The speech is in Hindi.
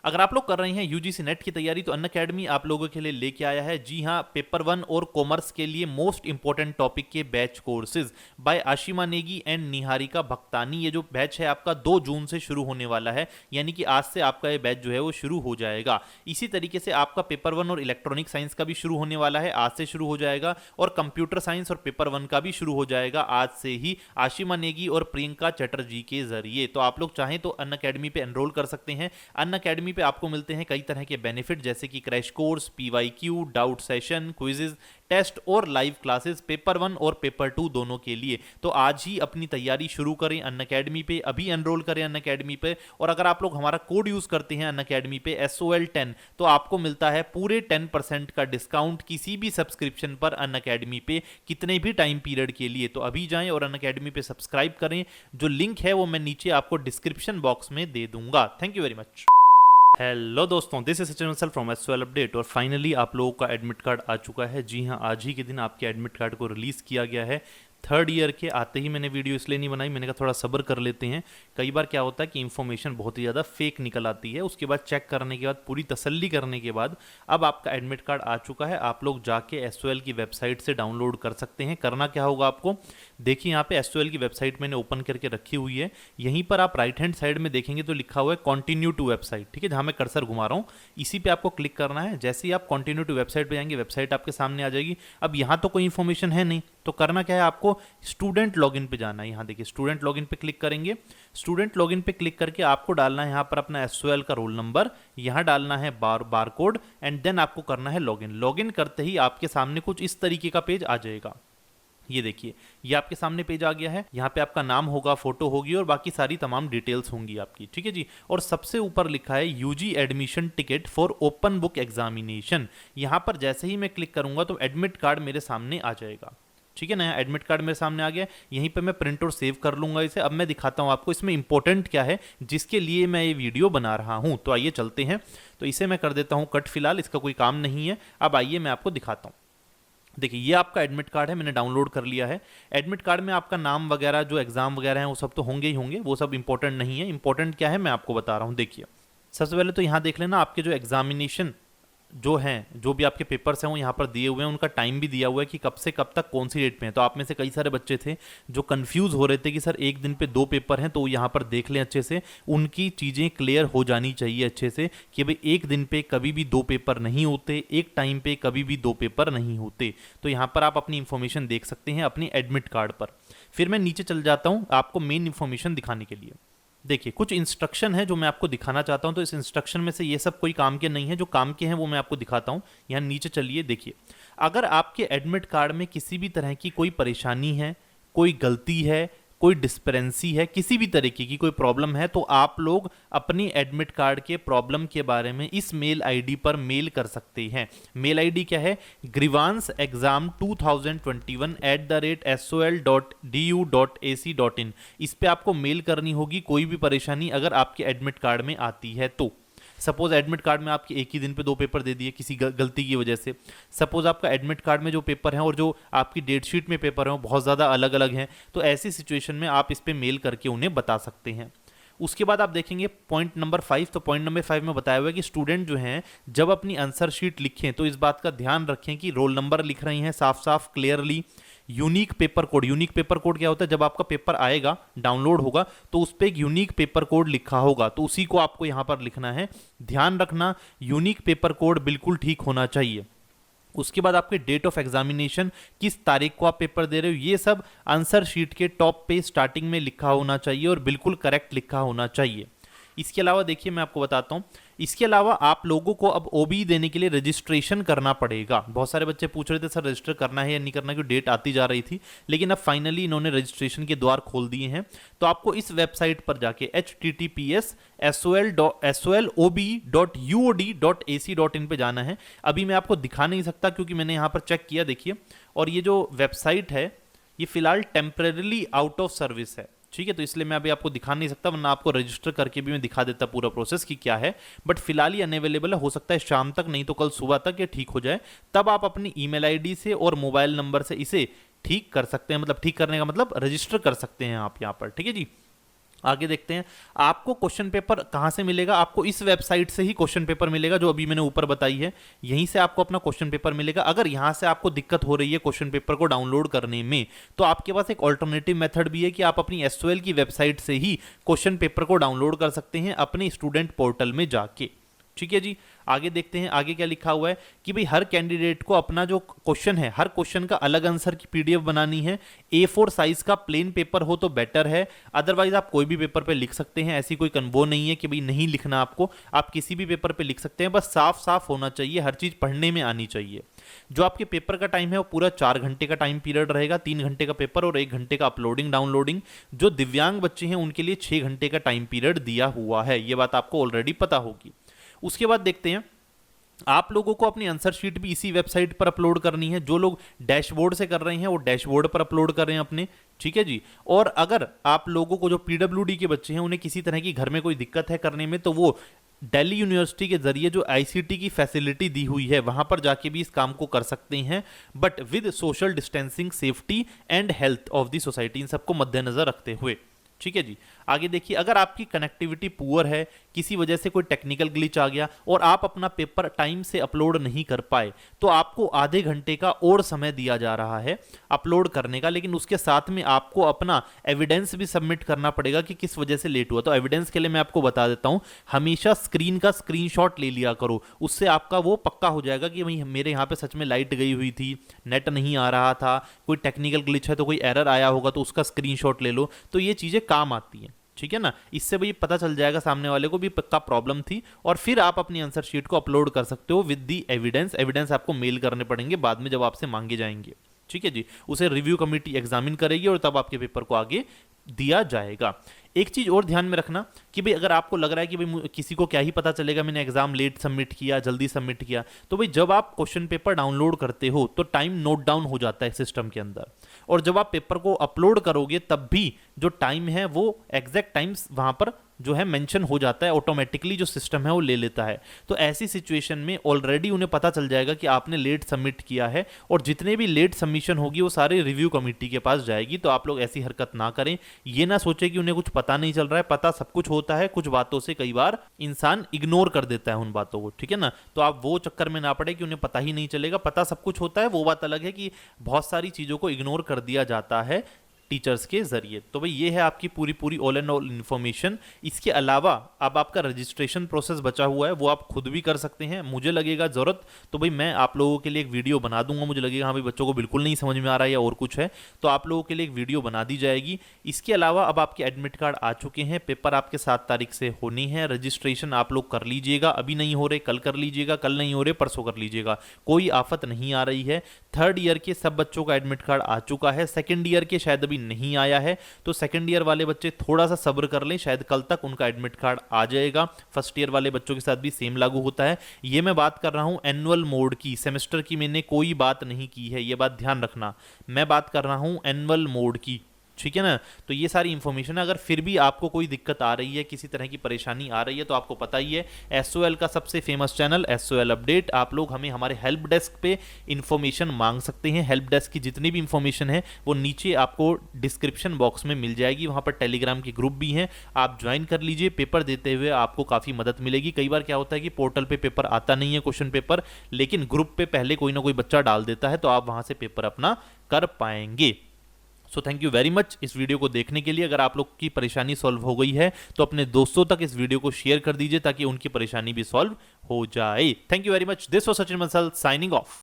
अगर आप लोग कर रहे हैं यूजीसी नेट की तैयारी तो अनअकैडमी आप लोगों के लिए लेके आया है, जी हाँ, पेपर 1 और कॉमर्स के लिए मोस्ट इंपॉर्टेंट टॉपिक के batch courses by Ashima Negi and Niharika Bhaktani. ये जो बैच है आपका 2 जून से शुरू होने वाला है, यानी कि आज से आपका ये बैच जो है वो शुरू हो जाएगा। इसी तरीके से आपका पेपर 1 और इलेक्ट्रॉनिक साइंस का भी शुरू होने वाला है, आज से शुरू हो जाएगा, और कंप्यूटर साइंस और पेपर 1 का भी शुरू हो जाएगा आज से ही आशिमा नेगी और प्रियंका चटर्जी के जरिए। तो आप लोग चाहें तो अनअकैडमी पे एनरोल कर सकते हैं। अनअकैडमी पे आपको मिलते हैं कई तरह के बेनिफिट, जैसे कि crash course, PYQ, doubt session, quizzes, test और लाइव क्लासेस पेपर 1 और पेपर 2 दोनों के लिए। तो आज ही अपनी तैयारी शुरू करें अनअकैडमी पे, अभी एनरोल करें अनअकैडमी पे। और अगर आप लोग हमारा कोड यूज करते हैं अनअकैडमी पे SOL10, तो आपको मिलता है पूरे 10% का डिस्काउंट किसी भी सब्सक्रिप्शन पर अनअकैडमी पे, कितने भी टाइम पीरियड के लिए। तो अभी जाएं और अनअकैडमी पे सब्सक्राइब करें। जो लिंक है वो मैं नीचे आपको डिस्क्रिप्शन बॉक्स में दे दूंगा। Thank you very much. Hello दोस्तों, this is Sachin Bansal from SOL update. और फाइनली आप लोगों का एडमिट कार्ड आ चुका है। जी हाँ, आज ही के दिन आपके एडमिट कार्ड को रिलीज़ किया गया है। थर्ड ईयर के आते ही मैंने वीडियो इसलिए नहीं बनाई, मैंने कहा थोड़ा सब्र कर लेते हैं। कई बार क्या होता है कि इन्फॉर्मेशन बहुत ही ज़्यादा फेक निकल आती है, उसके बाद चेक करने के बाद, पूरी तसल्ली करने के बाद अब आपका एडमिट कार्ड आ चुका है। आप लोग जाके SOL की वेबसाइट से डाउनलोड कर सकते हैं। करना क्या होगा आपको, देखिए यहाँ पे SOL की वेबसाइट मैंने ओपन करके रखी हुई है। यहीं पर आप राइट हैंड साइड में देखेंगे तो लिखा हुआ है कंटिन्यू टू वेबसाइट, ठीक है, जहाँ मैं कर्सर घुमा रहा हूँ इसी पे आपको क्लिक करना है। जैसे ही आप कंटिन्यू टू वेबसाइट पे जाएंगे, वेबसाइट आपके सामने आ जाएगी। अब यहाँ तो कोई इन्फॉर्मेशन है नहीं, तो करना क्या है, आपको स्टूडेंट लॉगिन पे जाना है। यहाँ देखिए स्टूडेंट लॉगिन पे क्लिक करेंगे। स्टूडेंट लॉगिन पे क्लिक करके आपको डालना है यहाँ पर अपना SOL का रोल नंबर, यहाँ डालना है बारकोड, एंड देन आपको करना है लॉगिन। लॉगिन करते ही आपके सामने कुछ इस तरीके का पेज आ जाएगा। ये देखिए, ये आपके सामने पेज आ गया है। यहाँ पे आपका नाम होगा, फोटो होगी और बाकी सारी तमाम डिटेल्स होंगी आपकी, ठीक है जी। और सबसे ऊपर लिखा है UG admission ticket for open book examination. यहाँ पर जैसे ही मैं क्लिक करूंगा तो एडमिट कार्ड मेरे सामने आ जाएगा, ठीक है ना। एडमिट कार्ड मेरे सामने आ गया। यहीं पे मैं प्रिंट और सेव कर लूंगा इसे। अब मैं दिखाता हूँ आपको इसमें इंपॉर्टेंट क्या है जिसके लिए मैं ये वीडियो बना रहा हूँ। तो आइए चलते हैं। तो इसे मैं कर देता हूँ कट, फिलहाल इसका कोई काम नहीं है। अब आइए मैं आपको दिखाता हूँ। देखिए ये आपका एडमिट कार्ड है, मैंने डाउनलोड कर लिया है। एडमिट कार्ड में आपका नाम वगैरह, जो एग्जाम वगैरह हैं वो सब तो होंगे ही होंगे, वो सब इंपॉर्टेंट नहीं है। इंपॉर्टेंट क्या है मैं आपको बता रहा हूँ। देखिए सबसे पहले तो यहाँ देख लेना, आपके जो एग्जामिनेशन जो हैं, जो भी आपके पेपर्स हैं वो यहाँ पर दिए हुए हैं, उनका टाइम भी दिया हुआ है कि कब से कब तक कौन सी डेट पे है। तो आप में से कई सारे बच्चे थे जो कंफ्यूज हो रहे थे कि सर एक दिन पे 2 पेपर हैं, तो यहाँ पर देख लें अच्छे से, उनकी चीज़ें क्लियर हो जानी चाहिए अच्छे से कि भाई एक दिन पे कभी भी 2 पेपर नहीं होते, एक टाइम पे कभी भी 2 पेपर नहीं होते। तो यहाँ पर आप अपनी इंफॉर्मेशन देख सकते हैं अपने एडमिट कार्ड पर। फिर मैं नीचे चल जाता हूँ आपको मेन इंफॉर्मेशन दिखाने के लिए। देखिए कुछ इंस्ट्रक्शन है जो मैं आपको दिखाना चाहता हूं। तो इस इंस्ट्रक्शन में से ये सब कोई काम के नहीं है, जो काम के हैं वो मैं आपको दिखाता हूं। यहाँ नीचे चलिए, देखिए अगर आपके एडमिट कार्ड में किसी भी तरह की कोई परेशानी है, कोई गलती है, कोई डिस्पेरेंसी है, किसी भी तरीके की कोई प्रॉब्लम है, तो आप लोग अपनी एडमिट कार्ड के प्रॉब्लम के बारे में इस मेल आईडी पर मेल कर सकते हैं। मेल आईडी क्या है, grievanceexam2021@sol.du.ac.in। इस पे आपको मेल करनी होगी कोई भी परेशानी अगर आपके एडमिट कार्ड में आती है तो। सपोज एडमिट कार्ड में आपके एक ही दिन पे 2 पेपर दे दिए किसी गलती की वजह से। सपोज आपका एडमिट कार्ड में जो पेपर हैं और जो आपकी डेट शीट में पेपर हैं वो बहुत ज़्यादा अलग अलग हैं, तो ऐसी सिचुएशन में आप इस पे मेल करके उन्हें बता सकते हैं। उसके बाद आप देखेंगे पॉइंट नंबर 5। तो पॉइंट नंबर 5 में बताया हुआ है कि स्टूडेंट जो हैं जब अपनी आंसर शीट लिखें तो इस बात का ध्यान रखें कि रोल नंबर लिख रही हैं साफ साफ clearly. Unique paper code, unique paper code क्या होता है, जब आपका पेपर आएगा डाउनलोड होगा तो उस पर एक यूनिक पेपर कोड लिखा होगा, तो उसी को आपको यहां पर लिखना है। ध्यान रखना यूनिक पेपर कोड बिल्कुल ठीक होना चाहिए। उसके बाद आपके डेट ऑफ एग्जामिनेशन, किस तारीख को आप पेपर दे रहे हो, ये सब आंसर शीट के टॉप पे स्टार्टिंग में लिखा होना चाहिए और बिल्कुल करेक्ट लिखा होना चाहिए। इसके अलावा देखिए मैं आपको बताता हूं, इसके अलावा आप लोगों को अब OBE देने के लिए रजिस्ट्रेशन करना पड़ेगा। बहुत सारे बच्चे पूछ रहे थे सर रजिस्टर करना है या नहीं करना, क्योंकि डेट आती जा रही थी, लेकिन अब फाइनली इन्होंने रजिस्ट्रेशन के द्वार खोल दिए हैं। तो आपको इस वेबसाइट पर जाके https://sol.obe.uod.ac.in पे जाना है। अभी मैं आपको दिखा नहीं सकता क्योंकि मैंने यहाँ पर चेक किया, देखिए, और ये जो वेबसाइट है ये फिलहाल टेम्परेली आउट ऑफ सर्विस है, ठीक है। तो इसलिए मैं अभी आपको दिखा नहीं सकता, वरना आपको रजिस्टर करके भी मैं दिखा देता पूरा प्रोसेस कि क्या है। बट फिलहाल ये अनअवेलेबल है, हो सकता है शाम तक, नहीं तो कल सुबह तक ये ठीक हो जाए। तब आप अपनी ईमेल आईडी से और मोबाइल नंबर से इसे ठीक कर सकते हैं। मतलब ठीक करने का मतलब रजिस्टर कर सकते हैं आप यहाँ पर, ठीक है जी। आगे देखते हैं आपको क्वेश्चन पेपर कहां से मिलेगा। आपको इस वेबसाइट से ही क्वेश्चन पेपर मिलेगा जो अभी मैंने ऊपर बताई है, यहीं से आपको अपना क्वेश्चन पेपर मिलेगा। अगर यहां से आपको दिक्कत हो रही है क्वेश्चन पेपर को डाउनलोड करने में, तो आपके पास एक ऑल्टरनेटिव मेथड भी है कि आप अपनी एसओएल की वेबसाइट से ही क्वेश्चन पेपर को डाउनलोड कर सकते हैं अपने स्टूडेंट पोर्टल में जाके। ठीक है जी, आगे देखते हैं आगे क्या लिखा हुआ है कि भाई हर कैंडिडेट को अपना जो क्वेश्चन है, हर क्वेश्चन का अलग आंसर की पीडीएफ बनानी है। A4 साइज का प्लेन पेपर हो तो बेटर है, अदरवाइज आप कोई भी पेपर पे लिख सकते हैं। ऐसी कोई वो नहीं है कि भाई नहीं लिखना आपको, आप किसी भी पेपर पे लिख सकते हैं, बस साफ साफ होना चाहिए, हर चीज पढ़ने में आनी चाहिए। जो आपके पेपर का टाइम है वो पूरा 4 घंटे का टाइम पीरियड रहेगा, 3 घंटे का पेपर और 1 घंटे का अपलोडिंग डाउनलोडिंग। जो दिव्यांग बच्चे हैं उनके लिए 6 घंटे का टाइम पीरियड दिया हुआ है, ये बात आपको ऑलरेडी पता होगी। उसके बाद देखते हैं आप लोगों को अपनी आंसर शीट भी इसी वेबसाइट पर अपलोड करनी है। जो लोग डैशबोर्ड से कर रहे हैं वो डैशबोर्ड पर अपलोड कर रहे हैं अपने, ठीक है जी। और अगर आप लोगों को जो पीडब्ल्यूडी के बच्चे हैं उन्हें किसी तरह की घर में कोई दिक्कत है करने में, तो वो दिल्ली यूनिवर्सिटी के जरिए जो आईसीटी की फैसिलिटी दी हुई है वहां पर जाके भी इस काम को कर सकते हैं, but with social distancing, safety and health of the society, इन सबको मद्देनजर रखते हुए। ठीक है जी, आगे देखिए अगर आपकी कनेक्टिविटी पुअर है, किसी वजह से कोई टेक्निकल ग्लिच आ गया और आप अपना पेपर टाइम से अपलोड नहीं कर पाए, तो आपको आधे घंटे का और समय दिया जा रहा है अपलोड करने का। लेकिन उसके साथ में आपको अपना एविडेंस भी सबमिट करना पड़ेगा कि किस वजह से लेट हुआ। तो एविडेंस के लिए मैं आपको बता देता हूं, हमेशा स्क्रीन का स्क्रीनशॉट ले लिया करो, उससे आपका वो पक्का हो जाएगा कि भाई मेरे यहाँ पे सच में लाइट गई हुई थी, नेट नहीं आ रहा था, कोई टेक्निकल ग्लिच है, तो कोई एरर आया होगा तो उसका स्क्रीनशॉट ले लो। तो ये चीजें काम आती हैं, ठीक है ना। इससे भाई पता चल जाएगा सामने वाले को भी पक्का प्रॉब्लम थी, और फिर आप अपनी आंसर शीट को अपलोड कर सकते हो विद दी एविडेंस। एविडेंस आपको मेल करने पड़ेंगे बाद में जब आपसे मांगे जाएंगे, ठीक है जी। उसे रिव्यू कमेटी एग्जामिन करेगी और तब आपके पेपर को आगे दिया जाएगा। एक चीज और ध्यान में रखना कि भाई अगर आपको लग रहा है कि भाई किसी को क्या ही पता चलेगा, मैंने एग्जाम लेट सबमिट किया, जल्दी सबमिट किया, तो भाई जब आप क्वेश्चन पेपर डाउनलोड करते हो तो टाइम नोट डाउन हो जाता है सिस्टम के अंदर, और जब आप पेपर को अपलोड करोगे तब भी जो टाइम है वो एग्जैक्ट टाइम्स वहां पर जो है मेंशन हो जाता है, ऑटोमेटिकली जो सिस्टम है वो ले लेता है। तो ऐसी सिचुएशन में ऑलरेडी उन्हें पता चल जाएगा कि आपने लेट सबमिट किया है, और जितने भी लेट सबमिशन होगी वो सारे रिव्यू कमेटी के पास जाएगी। तो आप लोग ऐसी हरकत ना करें, ये ना सोचे कि उन्हें कुछ पता नहीं चल रहा है, पता सब कुछ होता है, कुछ बातों से कई बार इंसान इग्नोर कर देता है उन बातों को, ठीक है ना। तो आप वो चक्कर में ना पड़े कि उन्हें पता ही नहीं चलेगा, पता सब कुछ होता है। वो बात अलग है कि बहुत सारी चीजों को इग्नोर कर दिया जाता है टीचर्स के जरिए। तो भाई ये है आपकी पूरी पूरी ऑल एंड ऑल इन्फॉर्मेशन। इसके अलावा अब आपका रजिस्ट्रेशन प्रोसेस बचा हुआ है, वो आप खुद भी कर सकते हैं। मुझे लगेगा जरूरत तो भाई मैं आप लोगों के लिए एक वीडियो बना दूंगा, मुझे लगेगा हाँ भाई बच्चों को बिल्कुल नहीं समझ में आ रहा है या और कुछ है, तो आप लोगों के लिए एक वीडियो बना दी जाएगी। इसके अलावा अब आपके एडमिट कार्ड आ चुके हैं, पेपर आपके 7 तारीख से होनी है। रजिस्ट्रेशन आप लोग कर लीजिएगा, अभी नहीं हो रहे कल कर लीजिएगा, कल नहीं हो रहे परसों कर लीजिएगा, कोई आफत नहीं आ रही है। 3rd ईयर के सब बच्चों का एडमिट कार्ड आ चुका है, 2nd ईयर के शायद अभी नहीं आया है, तो 2nd ईयर वाले बच्चे थोड़ा सा सब्र कर लें, शायद कल तक उनका एडमिट कार्ड आ जाएगा। 1st ईयर वाले बच्चों के साथ भी सेम लागू होता है। ये मैं बात कर रहा हूं एनुअल मोड की, सेमेस्टर की मैंने कोई बात नहीं की है, ये बात ध्यान रखना। मैं बात कर रहा हूं एनुअल मोड की, ठीक है ना। तो ये सारी इंफॉर्मेशन है। अगर फिर भी आपको कोई दिक्कत आ रही है, किसी तरह की परेशानी आ रही है, तो आपको पता ही है एसओएल का सबसे फेमस चैनल एसओएल अपडेट, आप लोग हमें हमारे हेल्प डेस्क पे इंफॉर्मेशन मांग सकते हैं। हेल्प डेस्क की जितनी भी इंफॉर्मेशन है वो नीचे आपको डिस्क्रिप्शन बॉक्स में मिल जाएगी, वहां पर टेलीग्राम के ग्रुप भी हैं, आप ज्वाइन कर लीजिए। पेपर देते हुए आपको काफी मदद मिलेगी। कई बार क्या होता है कि पोर्टल पे पेपर आता नहीं है क्वेश्चन पेपर, लेकिन ग्रुप पे पहले कोई ना कोई बच्चा डाल देता है, तो आप वहां से पेपर अपना कर पाएंगे। So thank you very much इस वीडियो को देखने के लिए। अगर आप लोग की परेशानी सॉल्व हो गई है तो अपने दोस्तों तक इस वीडियो को शेयर कर दीजिए ताकि उनकी परेशानी भी सॉल्व हो जाए। Thank you very much. This was Sachin Bansal signing off.